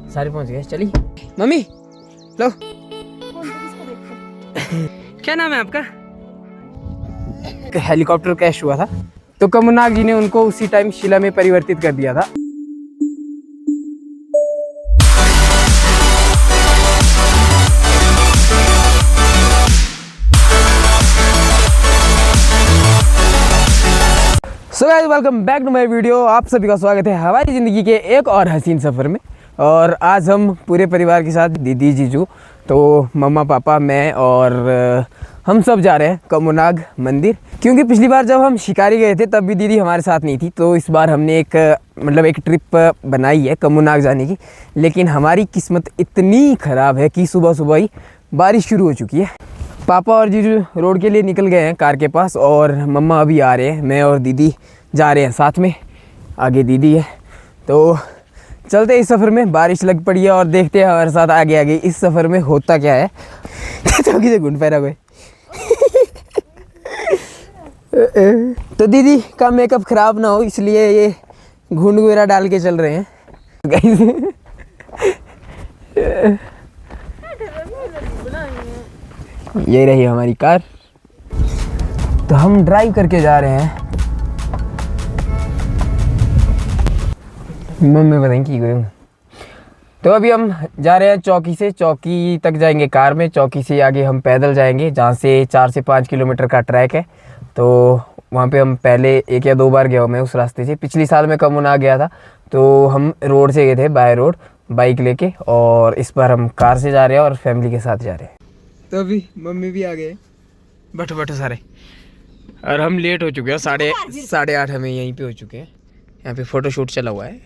सारे पहुंच गए। चली मम्मी लो। क्या नाम है आपका? हेलीकॉप्टर क्रैश हुआ था तो कमलनाथ जी ने उनको उसी टाइम शिला में परिवर्तित कर दिया था। So guys welcome back to my video. आप सभी का स्वागत है हमारी ज़िंदगी के एक और हसीन सफ़र में। और आज हम पूरे परिवार के साथ, दीदी, जीजू, तो मम्मा, पापा, मैं और हम सब जा रहे हैं कमुनाग मंदिर। क्योंकि पिछली बार जब हम शिकारी गए थे तब भी दीदी हमारे साथ नहीं थी, तो इस बार हमने एक ट्रिप बनाई है कमुनाग जाने की। लेकिन हमारी किस्मत इतनी ख़राब है कि सुबह सुबह ही बारिश शुरू हो चुकी है। पापा और जीजू रोड के लिए निकल गए हैं कार के पास और मम्मा अभी आ रहे हैं। मैं और दीदी जा रहे हैं साथ में, आगे दीदी है। तो चलते इस सफ़र में। बारिश लग पड़ी है और देखते हैं हमारे साथ आगे आगे इस सफ़र में होता क्या है। चौकी से घुंड पैरा कोई। तो दीदी का मेकअप ख़राब ना हो इसलिए ये घुंड वगैरह डाल के चल रहे हैं। ये रही हमारी कार, तो हम ड्राइव करके जा रहे हैं। मम्मी बताएंगे की करूँगा। तो अभी हम जा रहे हैं चौकी से, चौकी तक जाएंगे कार में। चौकी से आगे हम पैदल जाएंगे, जहाँ से 4 से 5 किलोमीटर का ट्रैक है। तो वहाँ पे हम पहले 1 या 2 बार गया हूँ मैं उस रास्ते से। पिछली साल मैं कमुनाग गया था तो हम रोड से गए थे, बाय रोड, बाइक लेके। और इस बार हम कार से जा रहे हैं और फैमिली के साथ जा रहे हैं। तो अभी मम्मी भी आ गए, बैठो सारे। और हम लेट हो चुके हैं, 8:30 हमें यहीं पे हो चुके हैं। यहाँ पे फ़ोटोशूट चला हुआ है।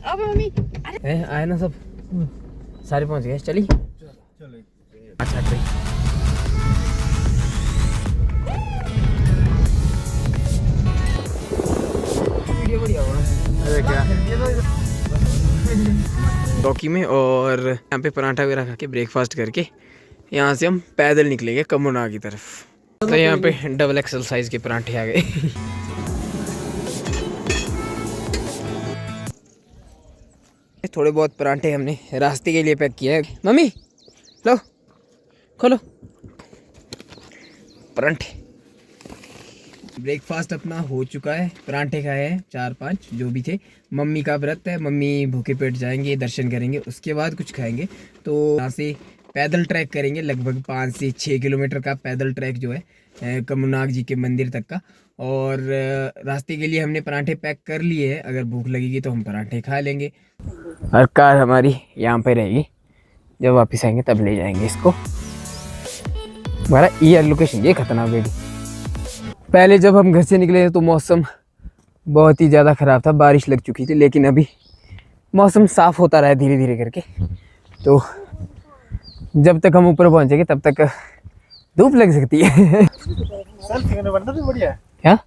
अब मम्मी आए ना सब, सारे पहुँच गए। चली अच्छा डॉकी में। और यहाँ पे पराठा वगैरह खा के ब्रेकफास्ट करके यहाँ से हम पैदल निकलेंगे कमुनाग की तरफ। तो यहाँ पे डबल एक्सल साइज के पराठे आ गए। थोड़े बहुत पराठे हमने रास्ते के लिए पैक किया है। मम्मी लो, खोलो पराठे। ब्रेकफास्ट अपना हो चुका है, पराठे खाए हैं 4-5 जो भी थे। मम्मी का व्रत है, मम्मी भूखे पेट जाएंगे, दर्शन करेंगे, उसके बाद कुछ खाएंगे। तो यहाँ से पैदल ट्रैक करेंगे, लगभग 5 से 6 किलोमीटर का पैदल ट्रैक जो है कमुनाग जी के मंदिर तक का। और रास्ते के लिए हमने पराठे पैक कर लिए हैं, अगर भूख लगेगी तो हम पराठे खा लेंगे। और कार हमारी यहाँ पे रहेगी, जब वापस आएंगे तब ले जाएंगे इसको। हमारा ईयर लोकेशन ये खतरनाक बेटी। पहले जब हम घर से निकले तो मौसम बहुत ही ज़्यादा ख़राब था, बारिश लग चुकी थी। लेकिन अभी मौसम साफ़ होता रहा है धीरे धीरे करके। तो जब तक हम ऊपर पहुँचेंगे तब तक धूप लग सकती है। क्या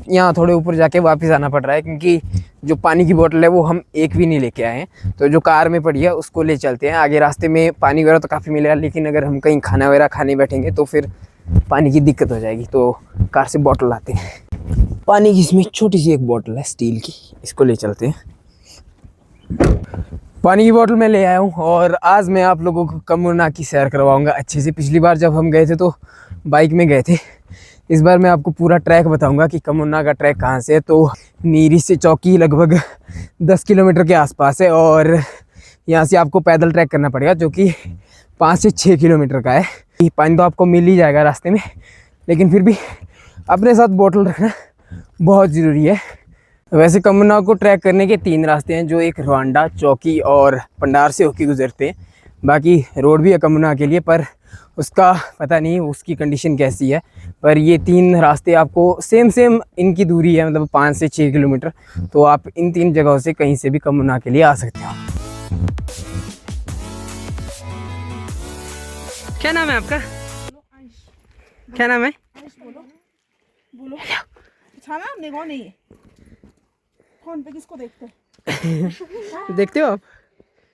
यहाँ थोड़े ऊपर जाके वापस आना पड़ रहा है, क्योंकि जो पानी की बोतल है वो हम एक भी नहीं लेके आए हैं। तो जो कार में पड़ी है उसको ले चलते हैं। आगे रास्ते में पानी वगैरह तो काफ़ी मिलेगा, लेकिन अगर हम कहीं खाना वगैरह खाने बैठेंगे तो फिर पानी की दिक्कत हो जाएगी। तो कार से बोतल लाते हैं पानी की। इसमें छोटी सी एक बोतल है स्टील की, इसको ले चलते हैं। पानी की बोतल मैं ले आया हूँ और आज मैं आप लोगों को कमुनाग की सैर करवाऊँगा अच्छे से। पिछली बार जब हम गए थे तो बाइक में गए थे, इस बार मैं आपको पूरा ट्रैक बताऊंगा कि कमुनाग का ट्रैक कहाँ से है। तो नीरी से चौकी लगभग 10 किलोमीटर के आसपास है और यहाँ से आपको पैदल ट्रैक करना पड़ेगा, जो कि 5 से 6 किलोमीटर का है। पानी तो आपको मिल ही जाएगा रास्ते में, लेकिन फिर भी अपने साथ बोतल रखना बहुत ज़रूरी है। वैसे कमुनाग को ट्रैक करने के 3 रास्ते हैं, जो एक रवांडा, चौकी और पंडार से होके गुजरते हैं। बाकी रोड भी है कमुनाग के लिए, पर उसका पता नहीं उसकी कंडीशन कैसी है। पर ये 3 रास्ते आपको सेम इनकी दूरी है, मतलब 5 से 6 किलोमीटर। तो आप इन 3 जगहों से कहीं से भी कमुनाग के लिए आ सकते हो। क्या नाम है आपका? क्या नाम है? बोलो छाना हमने कौन नहीं है। फोन पे किसको देखते देखते हो आप?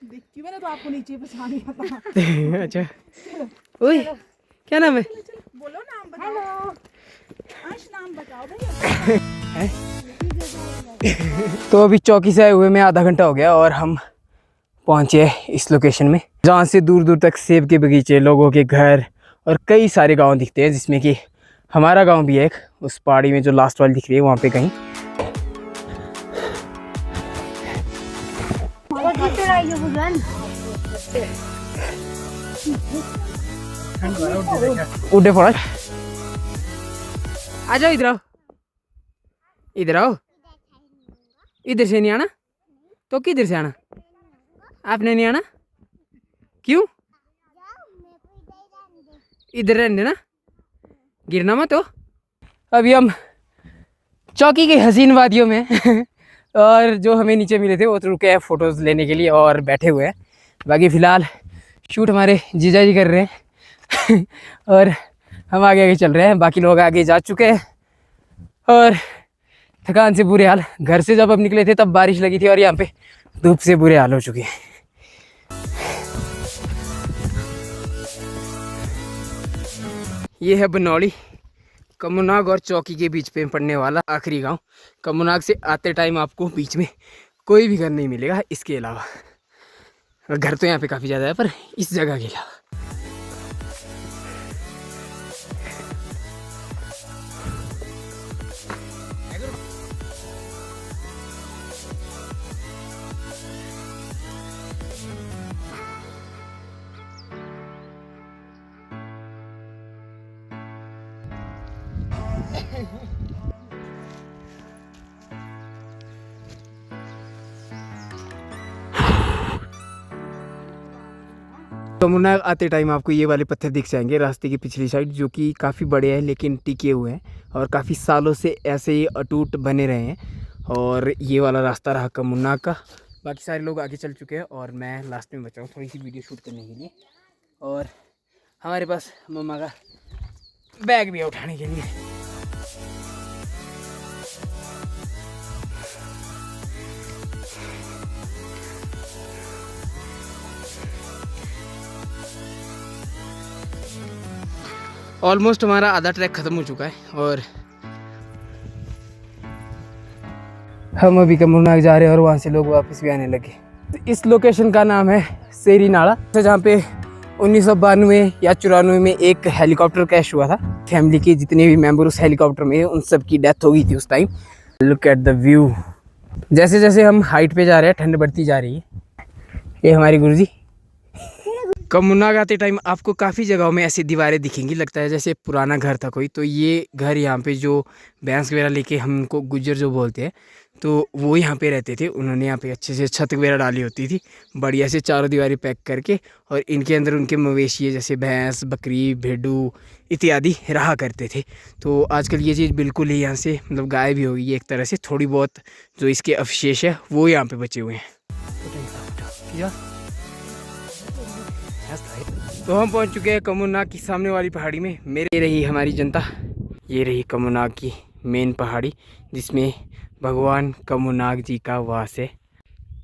देखती मैंने तो आपको नीचे पहचान नहीं आता। अच्छा, ओए क्या नाम है? बोलो नाम बताओ। अंश नाम बताओ भैया। तो अभी चौकी से आए हुए में आधा घंटा हो गया और हम पहुँचे इस लोकेशन में, जहाँ से दूर दूर तक सेब के बगीचे, लोगों के घर और कई सारे गांव दिखते हैं, जिसमें कि हमारा गांव भी है एक, उस पहाड़ी में जो लास्ट वाली दिख रही है वहाँ पे कहीं। उड़े फड़ा आ जाओ, इधर आओ, इधर आओ। इधर से नहीं आना तो किधर से आना? आपने नहीं आना क्यों? इधर रहने देना, गिरना मत हो। अभी हम चौकी के हसीन वादियों में और जो हमें नीचे मिले थे वो तो रुके हैं फ़ोटोज़ लेने के लिए और बैठे हुए हैं। बाकी फ़िलहाल शूट हमारे जीजा जी कर रहे हैं और हम आगे आगे चल रहे हैं। बाकी लोग आगे जा चुके हैं और थकान से बुरे हाल। घर से जब अब निकले थे तब बारिश लगी थी और यहाँ पे धूप से बुरे हाल हो चुके हैं। ये है बनौली, कमुनाग और चौकी के बीच पे पड़ने वाला आखिरी गांव। कमुनाग से आते टाइम आपको बीच में कोई भी घर नहीं मिलेगा इसके अलावा। और घर तो यहाँ पे काफ़ी ज़्यादा है पर इस जगह के अलावा। कमुनाग आते टाइम आपको ये वाले पत्थर दिख जाएंगे रास्ते की पिछली साइड, जो कि काफ़ी बड़े हैं लेकिन टिके हुए हैं और काफ़ी सालों से ऐसे ही अटूट बने रहे हैं। और ये वाला रास्ता रहा कमुनाग का। बाकी सारे लोग आगे चल चुके हैं और मैं लास्ट में बचा हूँ थोड़ी सी वीडियो शूट करने के लिए। और हमारे पास मम्मा का बैग भी है उठाने के लिए। ऑलमोस्ट हमारा आधा ट्रैक ख़त्म हो चुका है और हम अभी कमुनाग जा रहे हैं और वहाँ से लोग वापस भी आने लगे। इस लोकेशन का नाम है सेरी नाला, जहाँ पे 1992 या 94 में एक हेलीकॉप्टर क्रैश हुआ था। फैमिली के जितने भी मेंबर उस हेलीकॉप्टर में उन सब की डेथ हो गई थी उस time. Look at the view. जैसे जैसे हम हाइट पे जा रहे हैं ठंड बढ़ती जा रही है। ये हमारी गुरुजी। कमुनाग आते टाइम आपको काफ़ी जगहों में ऐसी दीवारें दिखेंगी, लगता है जैसे पुराना घर था कोई। तो ये घर यहाँ पे जो भैंस वगैरह लेके हम उनको गुज्जर जो बोलते हैं, तो वो यहाँ पे रहते थे। उन्होंने यहाँ पे अच्छे से छत वगैरह डाली होती थी बढ़िया से चारों दीवारें पैक करके, और इनके अंदर उनके मवेशी जैसे भैंस, बकरी, भेड़ू इत्यादि रहा करते थे। तो आजकल ये चीज़ बिल्कुल ही यहाँ से मतलब गायब ही हो गई है एक तरह से। थोड़ी बहुत जो इसके अवशेष है वो यहाँ पर बचे हुए हैं। तो हम पहुंच चुके हैं कमुनाग की सामने वाली पहाड़ी में। मेरे रही हमारी जनता, ये रही कमुनाग की मेन पहाड़ी जिसमें भगवान कमुनाग जी का वास है।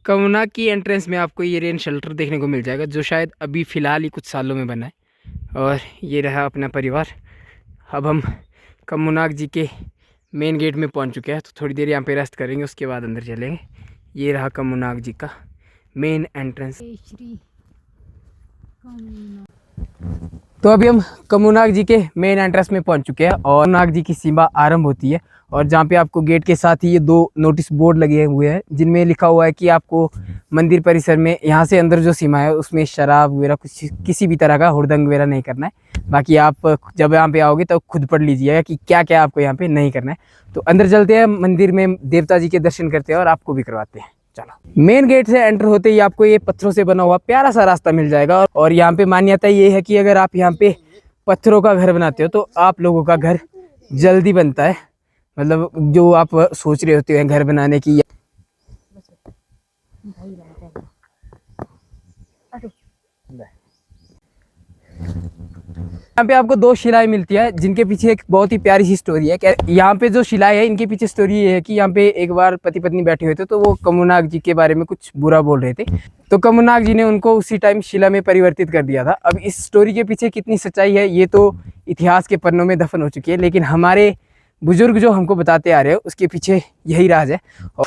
कमुनाग की एंट्रेंस में आपको ये रेन शेल्टर देखने को मिल जाएगा, जो शायद अभी फ़िलहाल ही कुछ सालों में बना है। और ये रहा अपना परिवार। अब हम कमुनाग जी के मेन गेट में पहुंच चुके हैं, तो थोड़ी देर यहाँ पे रेस्ट करेंगे, उसके बाद अंदर चलेंगे। ये रहा कमुनाग जी का मेन एंट्रेंस। तो अभी हम कमुनाग जी के मेन एंट्रेंस में पहुंच चुके हैं और कमुनाग जी की सीमा आरंभ होती है। और जहाँ पे आपको गेट के साथ ही ये 2 नोटिस बोर्ड लगे हुए हैं जिनमें लिखा हुआ है कि आपको मंदिर परिसर में यहाँ से अंदर जो सीमा है उसमें शराब वगैरह कुछ किसी भी तरह का हुड़दंग वगैरह नहीं करना है। बाकी आप जब यहाँ पे आओगे तो खुद पढ़ लीजिएगा कि क्या क्या आपको यहाँ पे नहीं करना है। तो अंदर चलते हैं, मंदिर में देवता जी के दर्शन करते हैं और आपको भी करवाते हैं। चलो। मेन गेट से एंटर होते ही आपको ये पत्थरों से बना हुआ प्यारा सा रास्ता मिल जाएगा। और यहाँ पे मान्यता ये है कि अगर आप यहाँ पे पत्थरों का घर बनाते हो तो आप लोगों का घर जल्दी बनता है। मतलब जो आप सोच रहे होते हैं घर बनाने की। यहाँ पे आपको 2 शिलाएं मिलती है जिनके पीछे एक बहुत ही प्यारी सी स्टोरी है। यहाँ पे जो शिलाएं है इनके पीछे स्टोरी ये है कि यहाँ पे एक बार पति पत्नी बैठे हुए थे तो वो कमुनाग जी के बारे में कुछ बुरा बोल रहे थे, तो कमुनाग जी ने उनको उसी टाइम शिला में परिवर्तित कर दिया था। अब इस स्टोरी के पीछे कितनी सच्चाई है ये तो इतिहास के पन्नों में दफन हो चुकी है, लेकिन हमारे बुजुर्ग जो हमको बताते आ रहे हैं उसके पीछे यही राज है। और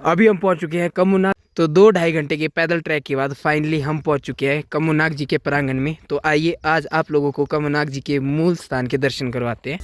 अभी हम पहुंच चुके हैं कमुनाग। तो 2-2.5 घंटे के पैदल ट्रैक के बाद फाइनली हम पहुंच चुके हैं कमुनाग जी के प्रांगण में। तो आइए आज आप लोगों को कमुनाग जी के मूल स्थान के दर्शन करवाते हैं।